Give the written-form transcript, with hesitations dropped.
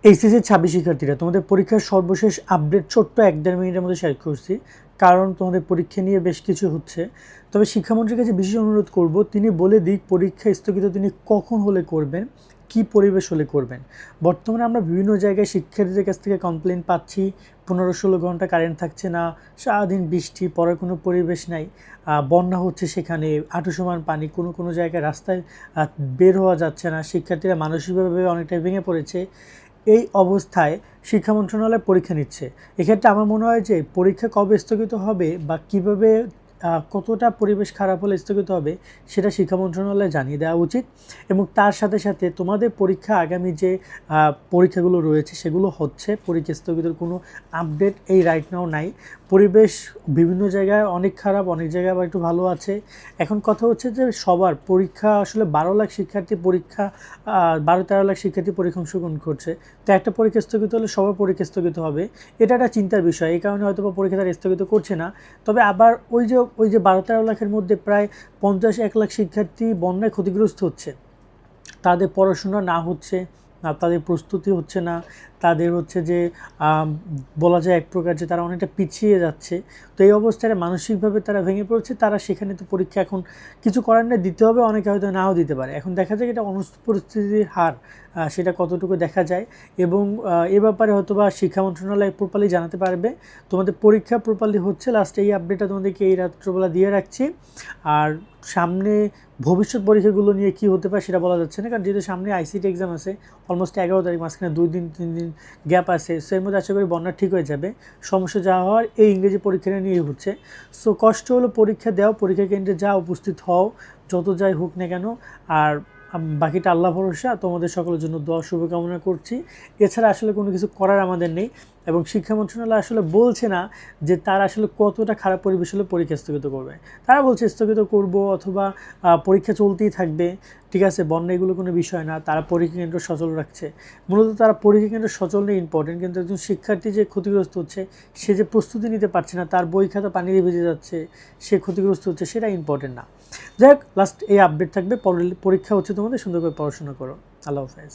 HSC 26 শিক্ষার্থীরা তোমাদের পরীক্ষার সর্বশেষ আপডেট ছোট্ট 1-1.5 মিনিটের মধ্যে শেয়ার করছি, কারণ তোমাদের পরীক্ষা নিয়ে বেশ কিছু হচ্ছে। তবে শিক্ষামন্ত্রীর কাছে বিশেষ অনুরোধ করব, তিনি বলে দিক পরীক্ষা স্থগিত তিনি কখন হলে করবেন, কি পরিবেশ হলে করবেন। বর্তমানে আমরা বিভিন্ন জায়গায় শিক্ষার্থীদের কাছ থেকে কমপ্লেন পাচ্ছি, 15-16 ঘন্টা কারেন্ট থাকছে না, সারাদিন বৃষ্টি, পড়ার কোনো পরিবেশ নাই, বন্যা হচ্ছে, সেখানে হাঁটু সমান পানি, কোনো কোনো জায়গায় রাস্তায় বের হওয়া যাচ্ছে না, শিক্ষার্থীরা মানসিকভাবে অনেকটাই ভেঙে পড়েছে। এই অবস্থায় শিক্ষা মন্ত্রণালয় পরীক্ষা নিচ্ছে। এক্ষেত্রে আমার মনে হয় যে পরীক্ষা কবে স্থগিত হবে বা কীভাবে কতটা পরিবেশ খারাপ হলে স্থগিত হবে সেটা শিক্ষা মন্ত্রণালয়ে জানিয়ে দেওয়া উচিত। এবং তার সাথে সাথে তোমাদের পরীক্ষা আগামী যে পরীক্ষাগুলো রয়েছে সেগুলো হচ্ছে, পরীক্ষা স্থগিতের কোনো আপডেট এই রাইট নাও নাই। পরিবেশ বিভিন্ন জায়গায় অনেক খারাপ, অনেক জায়গায় আবার একটু ভালো আছে। এখন কথা হচ্ছে যে সবার পরীক্ষা আসলে 12 লাখ শিক্ষার্থী পরীক্ষা 12-13 লাখ শিক্ষার্থী পরীক্ষা অংশগ্রহণ করছে। তো একটা পরীক্ষা স্থগিত হলে সবার পরীক্ষা স্থগিত হবে, এটা একটা চিন্তার বিষয়। এই কারণে হয়তো বা পরীক্ষা তারা স্থগিত করছে না। তবে আবার ওই যে 12-13 লাখের মধ্যে প্রায় 50-1 লাখ শিক্ষার্থী বন্যায় ক্ষতিগ্রস্ত হচ্ছে, তাদের পড়াশোনা না হচ্ছে, তাদের প্রস্তুতি হচ্ছে না, তাদের হচ্ছে যে বলা যায় এক প্রকার যে তারা অনেকটা পিছিয়ে যাচ্ছে। তো এই অবস্থায় মানসিকভাবে তারা ভেঙে পড়ছে, তারা সেখানে তো পরীক্ষা এখন কিছু করার নেই, দিতে হবে, অনেকে হয়তো নাও দিতে পারে। এখন দেখা যায় এটা অনুপস্থিতির হার সেটা কতটুকু দেখা যায়, এবং এ ব্যাপারে হয়তো বা শিক্ষা মন্ত্রণালয় প্রপারলি জানাতে পারবে। তোমাদের পরীক্ষা প্রপারলি হচ্ছে, লাস্টে এই আপডেটটা তোমাদেরকে এই রাত্রবেলা দিয়ে রাখছি। আর সামনে ভবিষ্যৎ পরীক্ষাগুলো নিয়ে কী হতে পারে সেটা বলা যাচ্ছে না, কারণ যেহেতু সামনে আইসিটি এক্সাম আছে, অলমোস্ট 11 তারিখ, মাঝখানে 2 দিন 3 দিন গ্যাপ আছে। সো এর মধ্যে আশা করি বন্যা ঠিক হয়ে যাবে। সমস্যা যা হওয়ার এই ইংরেজি পরীক্ষাটা নিয়েই হচ্ছে। সো কষ্ট হলো পরীক্ষা দাও, পরীক্ষা কেন্দ্রে যা উপস্থিত হও, যত যাই হোক না কেন। আর বাকিটা আল্লাহ ভরসা। তোমাদের সকলের জন্য দোয়া শুভকামনা করছি। এছাড়া আসলে কোনো কিছু করার আমাদের নেই। এবং শিক্ষা মন্ত্রণালয় আসলে বলছে না যে তারা আসলে কতটা খারাপ পরিবেশ হলে পরীক্ষা স্থগিত করবে। তারা বলছে স্থগিত করব অথবা পরীক্ষা চলতেই থাকবে। ঠিক আছে, বন্যা এগুলো কোনো বিষয় না, তারা পরীক্ষা কেন্দ্র সচল রাখছে। মূলত তারা পরীক্ষা কেন্দ্র সচল নিয়ে ইম্পর্টেন্ট, কিন্তু একজন শিক্ষার্থী যে ক্ষতিগ্রস্ত হচ্ছে, সে যে প্রস্তুতি নিতে পারছে না, তার বই খাতা পানিতে ভিজে যাচ্ছে, সে ক্ষতিগ্রস্ত হচ্ছে, সেটা ইম্পর্টেন্ট না। যাই হোক, লাস্ট এই আপডেট থাকবে। পরীক্ষা হচ্ছে তোমাদের, সুন্দর করে পড়াশোনা করো। আল্লাহ হাফেজ।